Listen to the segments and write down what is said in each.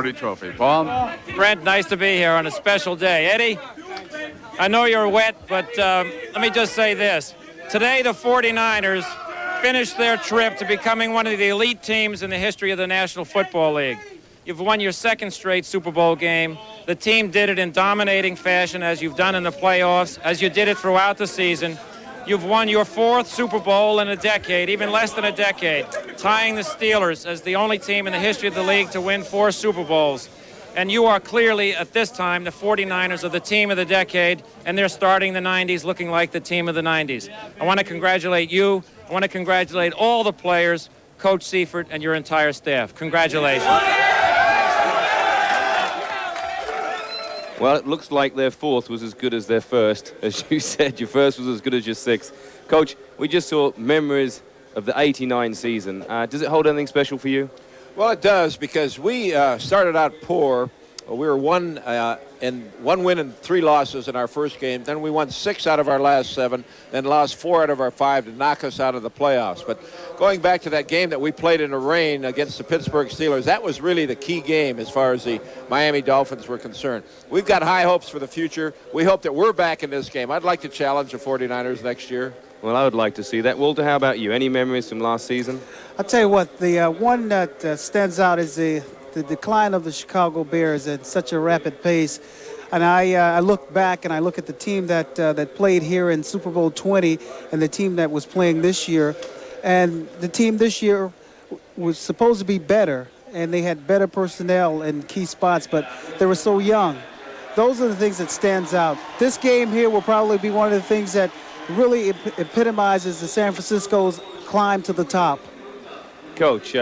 Lombardi Trophy. Paul? Brent, nice to be here on a special day. Eddie, I know you're wet, but let me just say this. Today, the 49ers finished their trip to becoming one of the elite teams in the history of the National Football League. You've won your second straight Super Bowl game. The team did it in dominating fashion, as you've done in the playoffs, as you did it throughout the season. You've won your fourth Super Bowl in a decade, even less than a decade, tying the Steelers as the only team in the history of the league to win 4 Super Bowls. And you are clearly, at this time, the 49ers are the team of the decade, and they're starting the 90s looking like the team of the 90s. I want to congratulate you. I want to congratulate all the players, Coach Seifert, and your entire staff. Congratulations. Well, it looks like their fourth was as good as their first. As you said, your first was as good as your sixth. Coach, we just saw memories of the '89 season. Does it hold anything special for you? Well, it does, because we started out poor. We were one win and 3 losses in our first game. Then we won 6 out of our last 7, then lost 4 out of our 5 to knock us out of the playoffs. But going back to that game that we played in the rain against the Pittsburgh Steelers, that was really the key game as far as the Miami Dolphins were concerned. We've got high hopes for the future. We hope that we're back in this game. I'd like to challenge the 49ers next year. Well, I would like to see that. Walter, how about you? Any memories from last season? I'll tell you what, the one that stands out is the decline of the Chicago Bears at such a rapid pace. And I look back and I look at the team that played here in Super Bowl 20 and the team that was playing this year. And the team this year was supposed to be better, and they had better personnel in key spots, but they were so young. Those are the things that stands out. This game here will probably be one of the things that really epitomizes the San Francisco's climb to the top. Coach,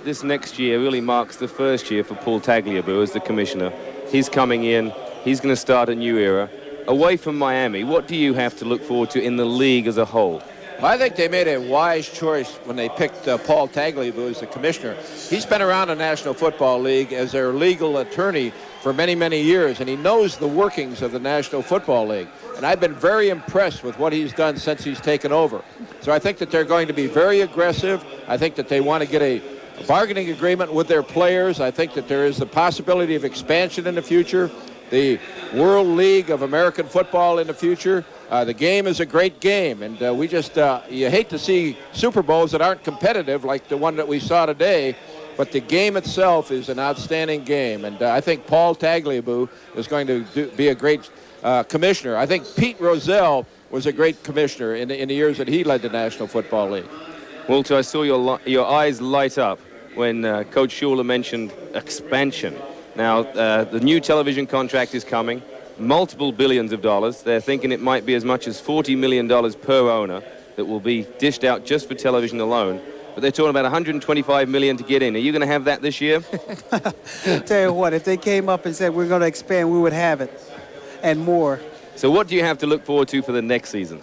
this next year really marks the first year for Paul Tagliabue as the commissioner. He's coming in. He's going to start a new era. Away from Miami, what do you have to look forward to in the league as a whole? Well, I think they made a wise choice when they picked Paul Tagliabue as the commissioner. He's been around the National Football League as their legal attorney for many, many years, and he knows the workings of the National Football League. And I've been very impressed with what he's done since he's taken over. So I think that they're going to be very aggressive. I think that they want to get a bargaining agreement with their players. I think that there is the possibility of expansion in the future, the World League of American Football in the future. The game is a great game, and we just, you hate to see Super Bowls that aren't competitive like the one that we saw today, but the game itself is an outstanding game, and I think Paul Tagliabue is going to be a great commissioner. I think Pete Rozelle was a great commissioner in the years that he led the National Football League. Walter, I saw your eyes light up when Coach Schuler mentioned expansion. Now, the new television contract is coming, multiple billions of dollars. They're thinking it might be as much as $40 million per owner that will be dished out just for television alone. But they're talking about $125 million to get in. Are you going to have that this year? Tell you what, if they came up and said we're going to expand, we would have it and more. So what do you have to look forward to for the next season?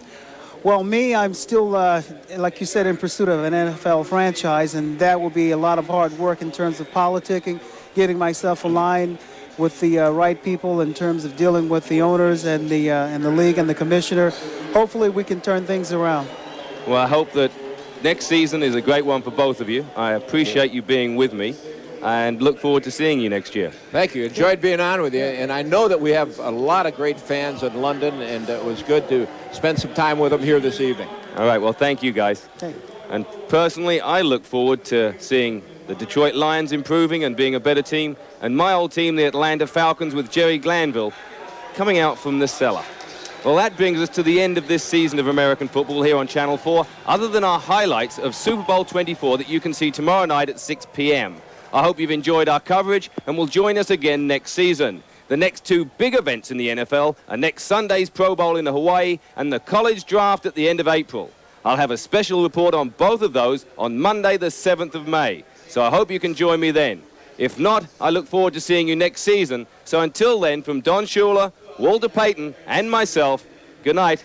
Well, me, I'm still, like you said, in pursuit of an NFL franchise, and that will be a lot of hard work in terms of politicking, getting myself aligned with the right people in terms of dealing with the owners and the league and the commissioner. Hopefully we can turn things around. Well, I hope that next season is a great one for both of you. I appreciate you being with me and look forward to seeing you next year. Thank you. Enjoyed being on with you, and I know that we have a lot of great fans in London, and it was good to spend some time with them here this evening. All right, well, thank you, guys. Thank you. And personally, I look forward to seeing the Detroit Lions improving and being a better team, and my old team, the Atlanta Falcons, with Jerry Glanville, coming out from the cellar. Well, that brings us to the end of this season of American football here on Channel 4, other than our highlights of Super Bowl 24 that you can see tomorrow night at 6 p.m. I hope you've enjoyed our coverage and will join us again next season. The next 2 big events in the NFL are next Sunday's Pro Bowl in Hawaii and the college draft at the end of April. I'll have a special report on both of those on Monday the 7th of May, so I hope you can join me then. If not, I look forward to seeing you next season. So until then, from Don Shula, Walter Payton, and myself, good night.